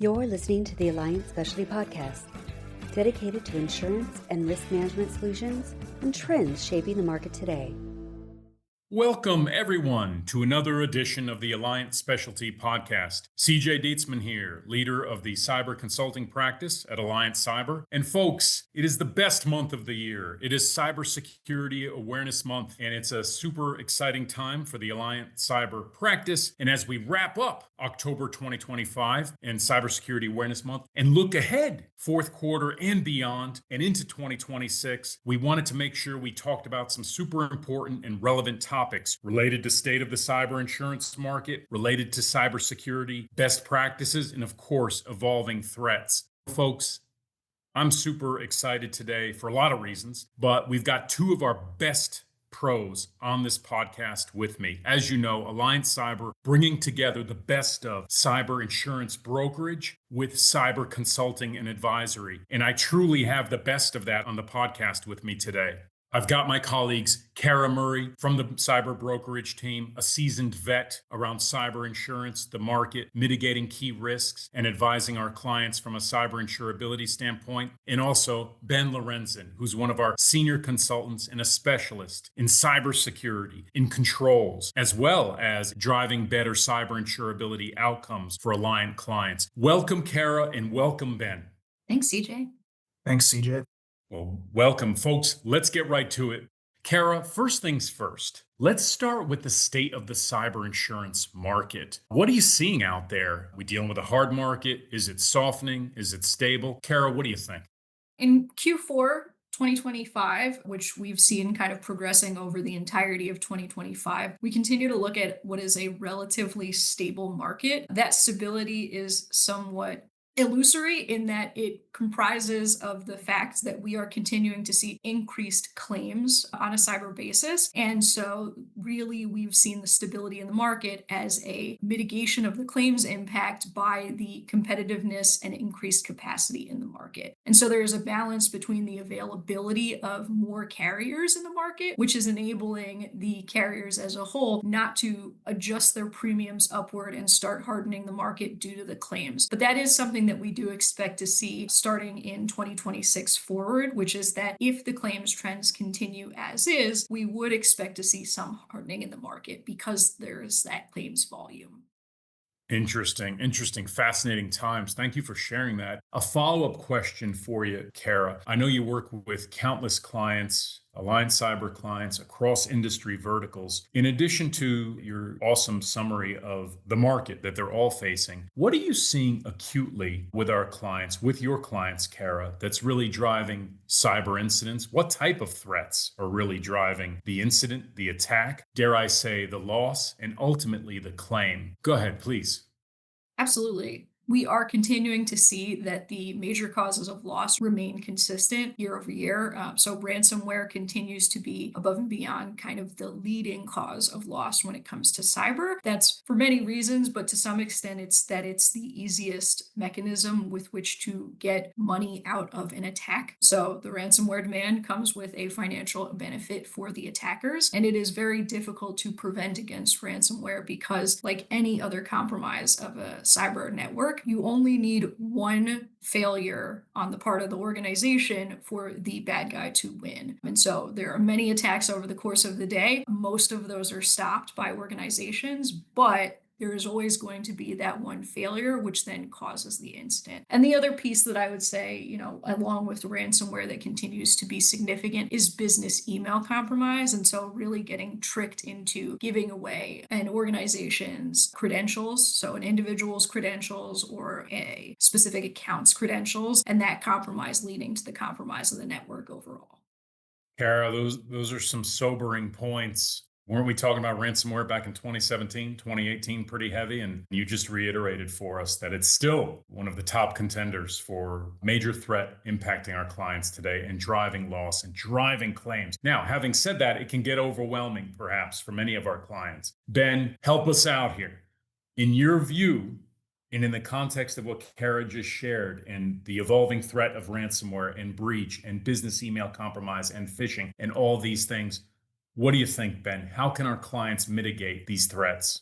You're listening to the Alliant Specialty Podcast, dedicated to insurance and risk management solutions and trends shaping the market today. Welcome, everyone, to another edition of the Alliant Specialty Podcast. CJ Dietzman here, leader of the cyber consulting practice at Alliant Cyber. And folks, it is the best month of the year. It is Cybersecurity Awareness Month, and it's a super exciting time for the Alliant Cyber practice. And as we wrap up October 2025 and Cybersecurity Awareness Month and look ahead, fourth quarter and beyond, and into 2026, we wanted to make sure we talked about some super important and relevant topics related to state of the cyber insurance market, related to cybersecurity, best practices, and of course, evolving threats. Folks, I'm super excited today for a lot of reasons, but we've got two of our best pros on this podcast with me. As you know, Alliant Cyber bringing together the best of cyber insurance brokerage with cyber consulting and advisory. And I truly have the best of that on the podcast with me today. I've got my colleagues, Cara Murray from the cyber brokerage team, a seasoned vet around cyber insurance, the market, mitigating key risks, and advising our clients from a cyber insurability standpoint. And also Ben Lorentzen, who's one of our senior consultants and a specialist in cybersecurity, in controls, as well as driving better cyber insurability outcomes for Alliant clients. Welcome, Cara, and welcome, Ben. Thanks, CJ. Thanks, CJ. Well, welcome, folks. Let's get right to it. Cara, first things first, let's start with the state of the cyber insurance market. What are you seeing out there? Are we dealing with a hard market? Is it softening? Is it stable? Cara, what do you think? In Q4 2025, which we've seen kind of progressing over the entirety of 2025, we continue to look at what is a relatively stable market. That stability is somewhat illusory in that it comprises of the fact that we are continuing to see increased claims on a cyber basis. And so really we've seen the stability in the market as a mitigation of the claims impact by the competitiveness and increased capacity in the market. And so there's a balance between the availability of more carriers in the market, which is enabling the carriers as a whole not to adjust their premiums upward and start hardening the market due to the claims. But that is something that we do expect to see starting in 2026 forward, which is that if the claims trends continue as is, we would expect to see some hardening in the market because there's that claims volume. Interesting, fascinating times. Thank you for sharing that. A follow-up question for you, Cara. I know you work with countless clients, Alliant Cyber clients across industry verticals. In addition to your awesome summary of the market that they're all facing, what are you seeing acutely with our clients, with your clients, Cara, that's really driving cyber incidents? What type of threats are really driving the incident, the attack, dare I say, the loss, and ultimately the claim? Go ahead, please. Absolutely. We are continuing to see that the major causes of loss remain consistent year over year. So ransomware continues to be above and beyond kind of the leading cause of loss when it comes to cyber. That's for many reasons, but to some extent, it's the easiest mechanism with which to get money out of an attack. So the ransomware demand comes with a financial benefit for the attackers, and it is very difficult to prevent against ransomware because, like any other compromise of a cyber network, you only need one failure on the part of the organization for the bad guy to win. And so there are many attacks over the course of the day. Most of those are stopped by organizations, but there is always going to be that one failure, which then causes the incident. And the other piece that I would say, along with ransomware that continues to be significant is business email compromise. And so really getting tricked into giving away an organization's credentials, so an individual's credentials or a specific account's credentials, and that compromise leading to the compromise of the network overall. Cara, those are some sobering points. Weren't we talking about ransomware back in 2017, 2018, pretty heavy? And you just reiterated for us that it's still one of the top contenders for major threat impacting our clients today and driving loss and driving claims. Now, having said that, it can get overwhelming, perhaps, for many of our clients. Ben, help us out here. In your view, and in the context of what Cara just shared and the evolving threat of ransomware and breach and business email compromise and phishing and all these things, what do you think, Ben? How can our clients mitigate these threats?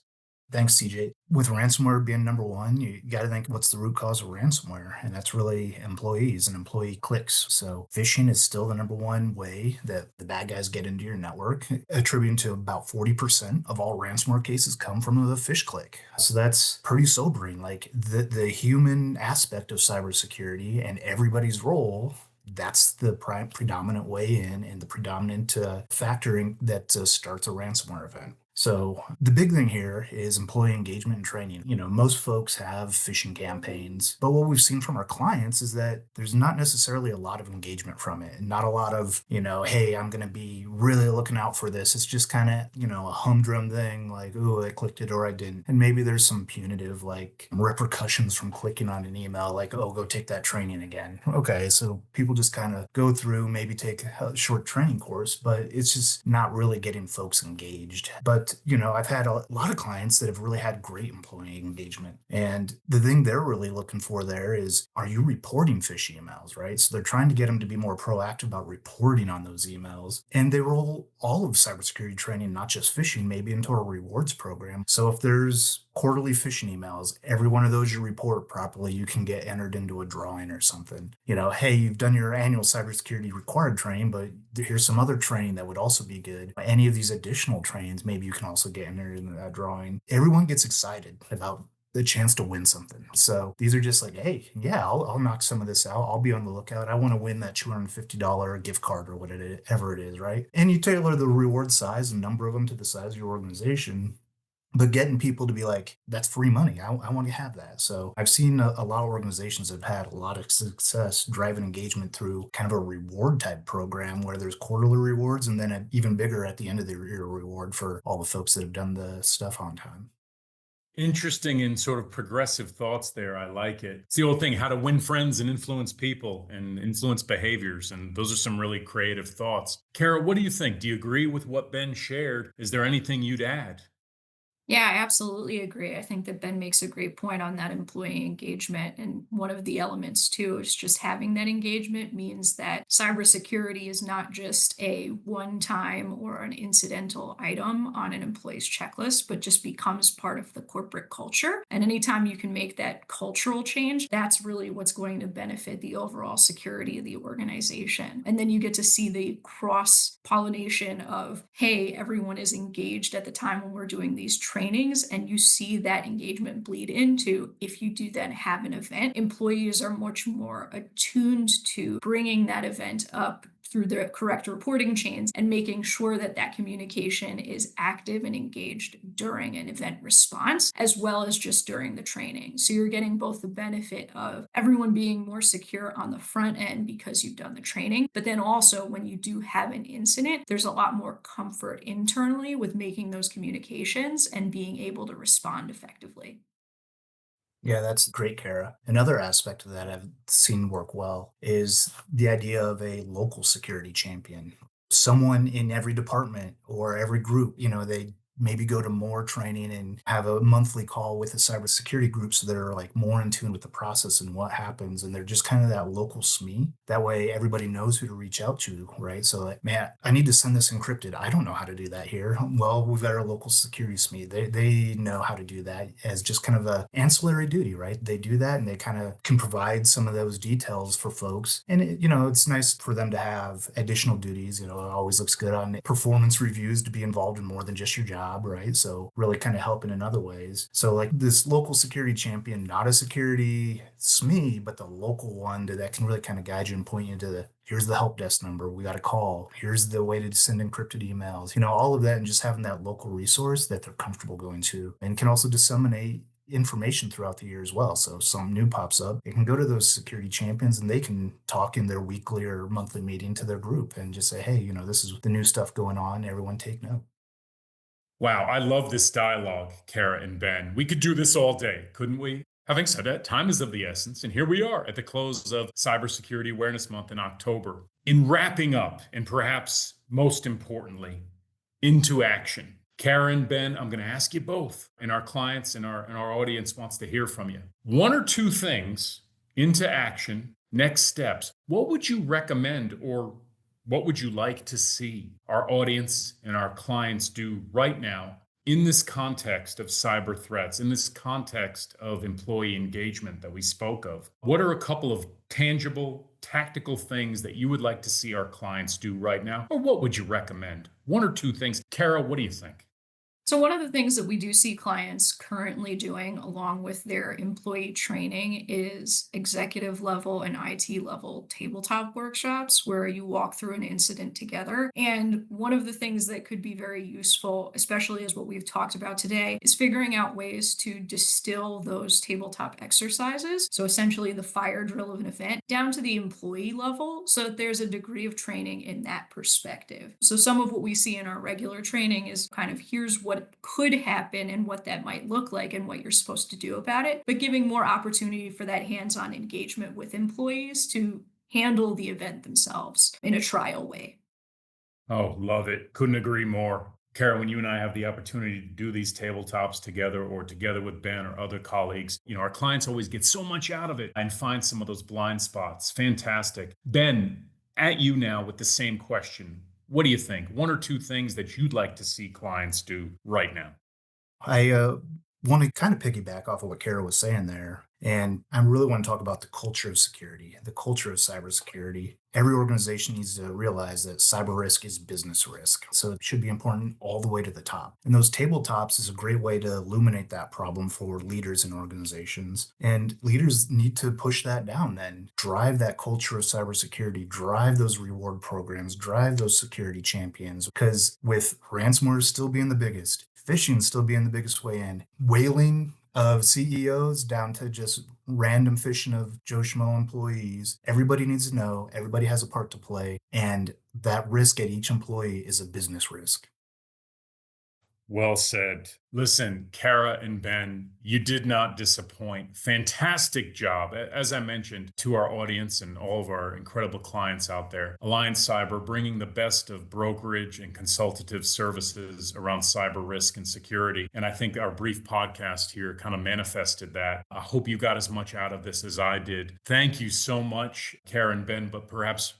Thanks, CJ. With ransomware being number one, you got to think what's the root cause of ransomware? And that's really employees and employee clicks. So phishing is still the number one way that the bad guys get into your network, attributing to about 40% of all ransomware cases come from the phish click. So that's pretty sobering. Like the human aspect of cybersecurity and everybody's role, that's the predominant way in and the predominant factor that starts a ransomware event. So the big thing here is employee engagement and training. Most folks have phishing campaigns, but what we've seen from our clients is that there's not necessarily a lot of engagement from it, and not a lot of, hey, I'm going to be really looking out for this. It's just kind of, a humdrum thing like, oh, I clicked it or I didn't. And maybe there's some punitive like repercussions from clicking on an email like, oh, go take that training again. Okay, so people just kind of go through, maybe take a short training course, but it's just not really getting folks engaged. But I've had a lot of clients that have really had great employee engagement. And the thing they're really looking for there is, are you reporting phishing emails, right? So they're trying to get them to be more proactive about reporting on those emails. And they roll all of cybersecurity training, not just phishing, maybe into a rewards program. So if there's quarterly phishing emails, every one of those you report properly, you can get entered into a drawing or something. Hey, you've done your annual cybersecurity required training, but here's some other training that would also be good. Any of these additional trainings, maybe you can also get entered into that drawing. Everyone gets excited about the chance to win something. So these are just like, hey, yeah, I'll knock some of this out. I'll be on the lookout. I want to win that $250 gift card or whatever it is, right? And you tailor the reward size and number of them to the size of your organization. But getting people to be like, that's free money. I want to have that. So I've seen a lot of organizations have had a lot of success driving engagement through kind of a reward type program where there's quarterly rewards and then an even bigger at the end of the year reward for all the folks that have done the stuff on time. Interesting and sort of progressive thoughts there. I like it. It's the old thing, how to win friends and influence people and influence behaviors. And those are some really creative thoughts. Cara, what do you think? Do you agree with what Ben shared? Is there anything you'd add? Yeah, I absolutely agree. I think that Ben makes a great point on that employee engagement. And one of the elements, too, is just having that engagement means that cybersecurity is not just a one time or an incidental item on an employee's checklist, but just becomes part of the corporate culture. And anytime you can make that cultural change, that's really what's going to benefit the overall security of the organization. And then you get to see the cross pollination of, hey, everyone is engaged at the time when we're doing these trainings, and you see that engagement bleed into, if you do then have an event, employees are much more attuned to bringing that event up through the correct reporting chains and making sure that that communication is active and engaged during an event response, as well as just during the training. So you're getting both the benefit of everyone being more secure on the front end because you've done the training, but then also when you do have an incident, there's a lot more comfort internally with making those communications and being able to respond effectively. Yeah, that's great, Kara. Another aspect of that I've seen work well is the idea of a local security champion. Someone in every department or every group, they maybe go to more training and have a monthly call with a cybersecurity group so they're like more in tune with the process and what happens. And they're just kind of that local SME. That way everybody knows who to reach out to, right? So like, man, I need to send this encrypted. I don't know how to do that here. Well, we've got our local security SME. They know how to do that as just kind of a ancillary duty, right? They do that and they kind of can provide some of those details for folks. And it's nice for them to have additional duties. It always looks good on performance reviews to be involved in more than just your job, right? So really kind of helping in other ways. So like this local security champion, not a security SME, but the local one that can really kind of guide you and point you to here's the help desk number we got to call. Here's the way to send encrypted emails, all of that, and just having that local resource that they're comfortable going to and can also disseminate information throughout the year as well. So if something new pops up, it can go to those security champions and they can talk in their weekly or monthly meeting to their group and just say, hey, this is the new stuff going on. Everyone take note. Wow, I love this dialogue, Cara and Ben. We could do this all day, couldn't we? Having said that, time is of the essence, and here we are at the close of Cybersecurity Awareness Month in October. In wrapping up, and perhaps most importantly, into action. Cara and Ben, I'm going to ask you both, and our clients and our audience wants to hear from you. One or two things into action, next steps. What would you recommend, or what would you like to see our audience and our clients do right now In this context of cyber threats, in this context of employee engagement that we spoke of, what are a couple of tangible, tactical things that you would like to see our clients do right now? Or what would you recommend? One or two things. Cara, what do you think? So, one of the things that we do see clients currently doing along with their employee training is executive level and IT level tabletop workshops where you walk through an incident together. And one of the things that could be very useful, especially as what we've talked about today, is figuring out ways to distill those tabletop exercises. So, essentially, the fire drill of an event down to the employee level so that there's a degree of training in that perspective. So, some of what we see in our regular training is kind of here's what could happen and what that might look like and what you're supposed to do about it, but giving more opportunity for that hands-on engagement with employees to handle the event themselves in a trial way. Oh, love it. Couldn't agree more. Cara, when you and I have the opportunity to do these tabletops together or together with Ben or other colleagues, our clients always get so much out of it and find some of those blind spots. Fantastic. Ben, at you now with the same question. What do you think? One or two things that you'd like to see clients do right now? I want to kind of piggyback off of what Cara was saying there. And I really want to talk about the culture of security, the culture of cybersecurity. Every organization needs to realize that cyber risk is business risk. So it should be important all the way to the top. And those tabletops is a great way to illuminate that problem for leaders in organizations. And leaders need to push that down then, drive that culture of cybersecurity, drive those reward programs, drive those security champions. Because with ransomware still being the biggest, phishing still being the biggest way in, whaling of CEOs down to just random phishing of Joe Schmo employees. Everybody needs to know, everybody has a part to play, and that risk at each employee is a business risk. Well said. Listen, Cara and Ben, you did not disappoint. Fantastic job. As I mentioned to our audience and all of our incredible clients out there, Alliant Cyber bringing the best of brokerage and consultative services around cyber risk and security. And I think our brief podcast here kind of manifested that. I hope you got as much out of this as I did. Thank you so much, Cara and Ben, but perhaps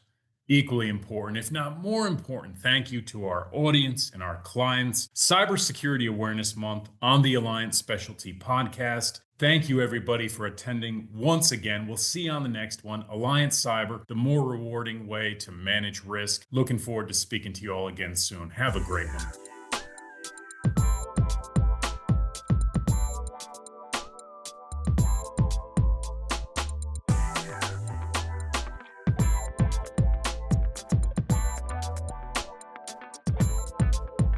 equally important, if not more important, thank you to our audience and our clients. Cybersecurity Awareness Month on the Alliance Specialty Podcast. Thank you, everybody, for attending once again. We'll see you on the next one. Alliant Cyber, the more rewarding way to manage risk. Looking forward to speaking to you all again soon. Have a great one.